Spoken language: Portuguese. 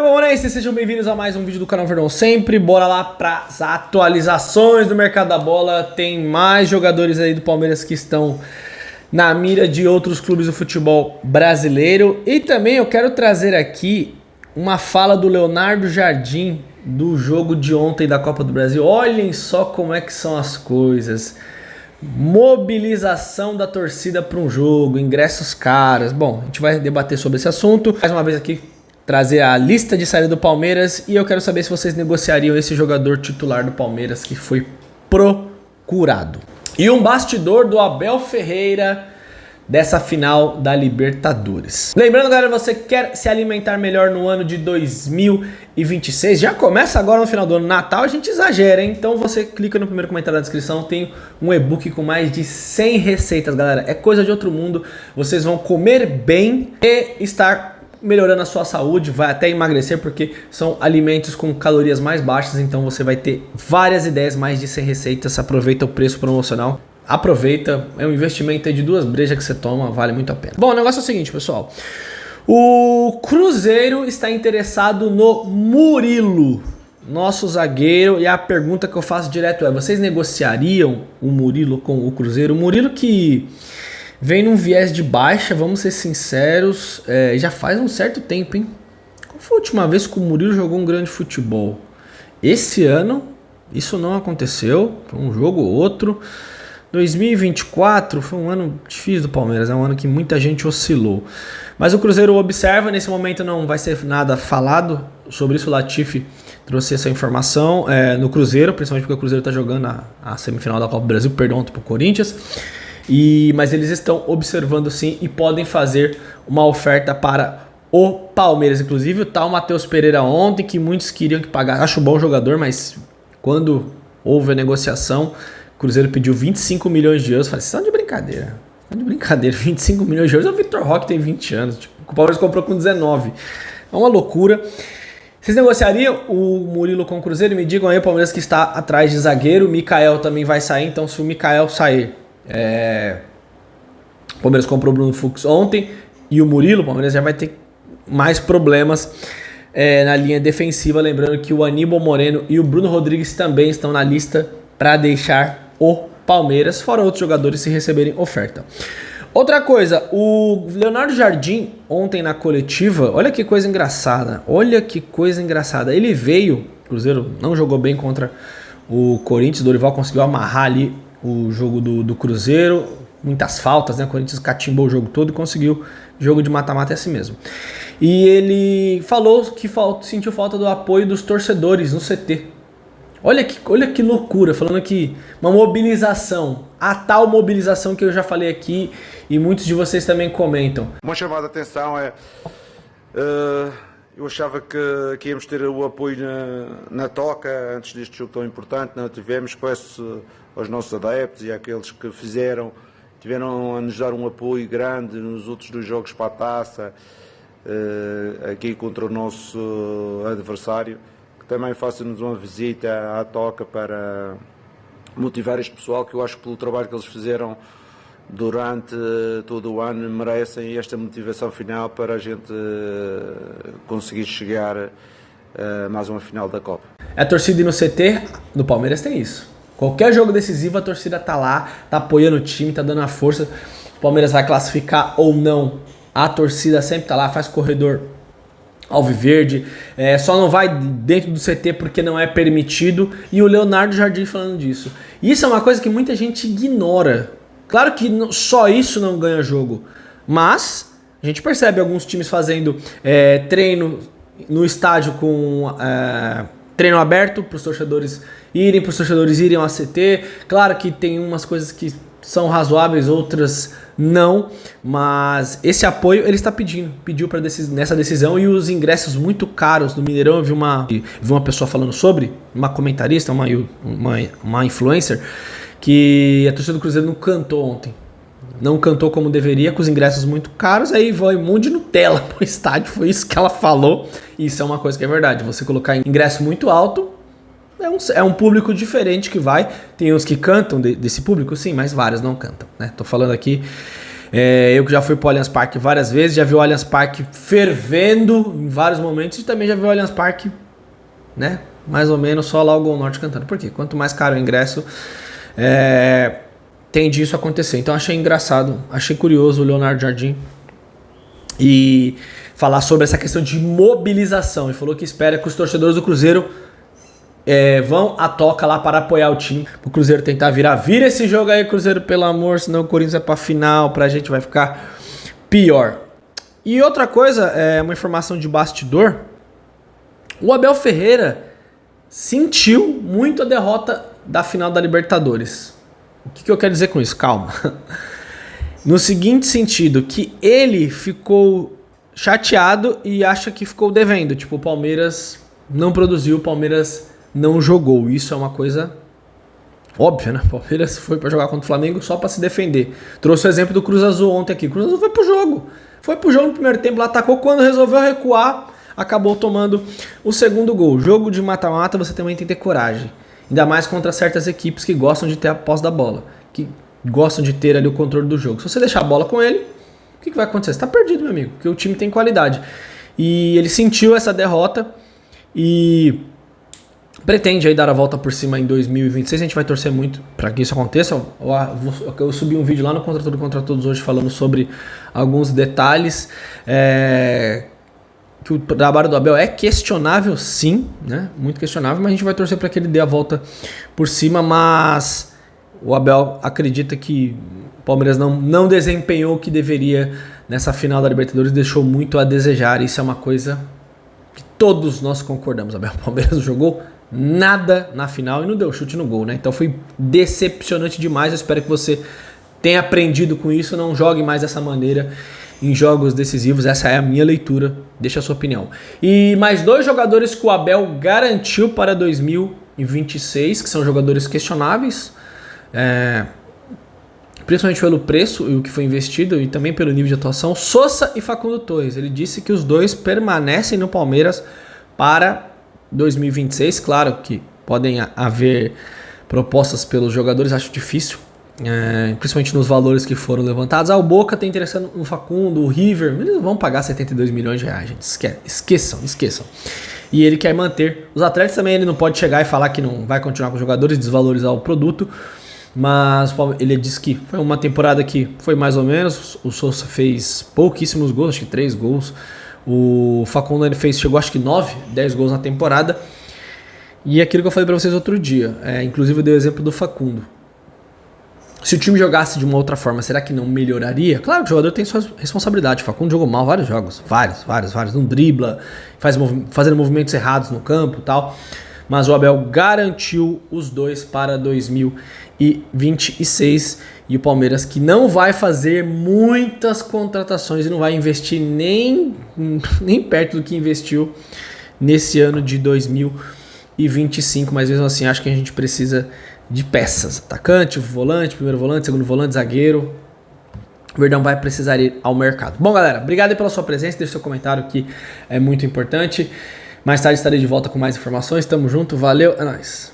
Palmeirenses, sejam bem-vindos a mais um vídeo do canal Verdão Sempre. Bora lá para as atualizações do mercado da bola. Tem mais jogadores aí do Palmeiras que estão na mira de outros clubes do futebol brasileiro. E também eu quero trazer aqui uma fala do Leonardo Jardim do jogo de ontem da Copa do Brasil. Olhem só como é que são as coisas. Mobilização da torcida para um jogo, ingressos caros. Bom, a gente vai debater sobre esse assunto. Mais uma vez aqui, trazer a lista de saída do Palmeiras. E eu quero saber se vocês negociariam esse jogador titular do Palmeiras que foi procurado. E um bastidor do Abel Ferreira dessa final da Libertadores. Lembrando, galera, você quer se alimentar melhor no ano de 2026? Já começa agora no final do ano. Natal a gente exagera, hein? Então você clica no primeiro comentário da descrição, tem um e-book com mais de 100 receitas, galera. É coisa de outro mundo. Vocês vão comer bem e estar melhorando a sua saúde, vai até emagrecer, porque são alimentos com calorias mais baixas, então você vai ter várias ideias, mais de 100 receitas. Aproveita o preço promocional. Aproveita, é um investimento aí de 2 brejas que você toma, vale muito a pena. Bom, o negócio é o seguinte, pessoal. O Cruzeiro está interessado no Murilo, nosso zagueiro, e a pergunta que eu faço direto é: vocês negociariam o Murilo com o Cruzeiro? O Murilo que vem num viés de baixa, vamos ser sinceros, já faz um certo tempo, hein? Qual foi a última vez que o Murilo jogou um grande futebol? Esse ano, isso não aconteceu, foi um jogo ou outro. 2024 foi um ano difícil do Palmeiras, é um ano que muita gente oscilou. Mas o Cruzeiro observa, nesse momento não vai ser nada falado sobre isso. O Latifi trouxe essa informação no Cruzeiro, principalmente porque o Cruzeiro está jogando a semifinal da Copa do Brasil, perdão, para o Corinthians. Mas eles estão observando sim e podem fazer uma oferta para o Palmeiras. Inclusive o tal Matheus Pereira ontem, que muitos queriam que pagasse. Acho bom jogador, mas quando houve a negociação, o Cruzeiro pediu 25 milhões de euros. Falei, vocês estão de brincadeira. 25 milhões de euros. O Vitor Roque tem 20 anos. Tipo, o Palmeiras comprou com 19. É uma loucura. Vocês negociariam o Murilo com o Cruzeiro? Me digam aí, o Palmeiras que está atrás de zagueiro. O Mikael também vai sair. Então, se o Mikael sair, o Palmeiras comprou o Bruno Fux ontem. E o Murilo, o Palmeiras já vai ter mais problemas na linha defensiva. Lembrando que o Aníbal Moreno e o Bruno Rodrigues também estão na lista para deixar o Palmeiras, fora outros jogadores se receberem oferta. Outra coisa, o Leonardo Jardim ontem na coletiva, olha que coisa engraçada, ele veio, o Cruzeiro não jogou bem contra o Corinthians, o Dorival conseguiu amarrar ali o jogo do Cruzeiro, muitas faltas, né? O Corinthians catimbou o jogo todo e conseguiu jogo de mata-mata assim mesmo. E ele falou que sentiu falta do apoio dos torcedores no CT. Olha que loucura, falando aqui, uma mobilização, a tal mobilização que eu já falei aqui e muitos de vocês também comentam. Uma chamada de atenção eu achava que íamos ter o apoio na Toca antes deste jogo tão importante, não tivemos. Peço aos nossos adeptos e àqueles que tiveram a nos dar um apoio grande nos outros 2 jogos para a taça, aqui contra o nosso adversário. Também façam-nos uma visita à Toca para motivar este pessoal, que eu acho que pelo trabalho que eles fizeram durante todo o ano merecem esta motivação final para a gente conseguir chegar a mais uma final da Copa. A torcida no CT do Palmeiras tem isso. Qualquer jogo decisivo a torcida tá lá, tá apoiando o time, tá dando a força. O Palmeiras vai classificar ou não, a torcida sempre tá lá, faz corredor alviverde, só não vai dentro do CT porque não é permitido, e o Leonardo Jardim falando disso. Isso é uma coisa que muita gente ignora. Claro que só isso não ganha jogo, mas a gente percebe alguns times fazendo treino no estádio com treino aberto para os torcedores irem ao CT. Claro que tem umas coisas que são razoáveis, outras não, mas esse apoio ele está pediu para nessa decisão. E os ingressos muito caros do Mineirão, eu vi uma pessoa falando sobre, uma comentarista, uma influencer, que a torcida do Cruzeiro não cantou ontem, não cantou como deveria, com os ingressos muito caros, aí vai um monte de Nutella pro estádio, foi isso que ela falou. E isso é uma coisa que é verdade, você colocar ingresso muito alto, é um público diferente que vai. Tem uns que cantam desse público, sim, mas vários não cantam, né? Tô falando aqui Eu que já fui pro Allianz Parque várias vezes, já vi o Allianz Parque fervendo em vários momentos e também já vi o Allianz Parque, né, mais ou menos só lá o Gol Norte cantando. Por quê? Quanto mais caro o ingresso, tende isso a acontecer. Então achei engraçado, achei curioso o Leonardo Jardim e falar sobre essa questão de mobilização. Ele falou que espera que os torcedores do Cruzeiro vão à toca lá para apoiar o time. O Cruzeiro tentar virar. Vira esse jogo aí, Cruzeiro, pelo amor, senão o Corinthians é pra final, pra gente vai ficar pior. E outra coisa, uma informação de bastidor. O Abel Ferreira sentiu muito a derrota da final da Libertadores. O que eu quero dizer com isso? Calma. No seguinte sentido, que ele ficou chateado e acha que ficou devendo. Tipo, o Palmeiras não produziu, o Palmeiras não jogou. Isso é uma coisa óbvia, né? O Palmeiras foi pra jogar contra o Flamengo só pra se defender. Trouxe o exemplo do Cruz Azul ontem aqui. O Cruz Azul foi pro jogo. Foi pro jogo no primeiro tempo, lá atacou. Quando resolveu recuar, acabou tomando o segundo gol. Jogo de mata-mata, você também tem que ter coragem. Ainda mais contra certas equipes que gostam de ter a posse da bola. Que gostam de ter ali o controle do jogo. Se você deixar a bola com ele, o que vai acontecer? Você tá perdido, meu amigo. Porque o time tem qualidade. E ele sentiu essa derrota e pretende aí dar a volta por cima em 2026. A gente vai torcer muito para que isso aconteça. Eu subi um vídeo lá no Contra Tudo Contra Todos hoje falando sobre alguns detalhes. Que o trabalho do Abel é questionável, sim, né? Muito questionável, mas a gente vai torcer para que ele dê a volta por cima. Mas o Abel acredita que o Palmeiras não desempenhou o que deveria nessa final da Libertadores, deixou muito a desejar. Isso é uma coisa que todos nós concordamos. O Palmeiras não jogou nada na final e não deu chute no gol, né? Então foi decepcionante demais. Eu espero que você tenha aprendido com isso, não jogue mais dessa maneira em jogos decisivos. Essa é a minha leitura, deixa a sua opinião. E mais 2 jogadores que o Abel garantiu para 2026, que são jogadores questionáveis, principalmente pelo preço e o que foi investido e também pelo nível de atuação, Sosa e Facundo Torres. Ele disse que os dois permanecem no Palmeiras para 2026. Claro que podem haver propostas pelos jogadores, acho difícil, principalmente nos valores que foram levantados. O Boca está interessando no Facundo, o River, eles não vão pagar 72 milhões de reais, gente. Esqueçam. E ele quer manter os atletas também. Ele não pode chegar e falar que não vai continuar com os jogadores, desvalorizar o produto. Mas ele disse que foi uma temporada que foi mais ou menos. O Sosa fez pouquíssimos gols, acho que 3 gols. O Facundo ele chegou acho que 10 gols na temporada. E aquilo que eu falei pra vocês outro dia, inclusive eu dei o exemplo do Facundo. Se o time jogasse de uma outra forma, será que não melhoraria? Claro que o jogador tem sua responsabilidade. O Facundo jogou mal vários jogos, vários. Não dribla, fazendo movimentos errados no campo e tal. Mas o Abel garantiu os dois para 2026. E o Palmeiras, que não vai fazer muitas contratações e não vai investir nem perto do que investiu nesse ano de 2025. Mas mesmo assim, acho que a gente precisa de peças. Atacante, volante, primeiro volante, segundo volante, zagueiro. O Verdão vai precisar ir ao mercado. Bom, galera, obrigado aí pela sua presença. Deixe seu comentário que é muito importante. Mais tarde estarei de volta com mais informações. Tamo junto, valeu, é nóis.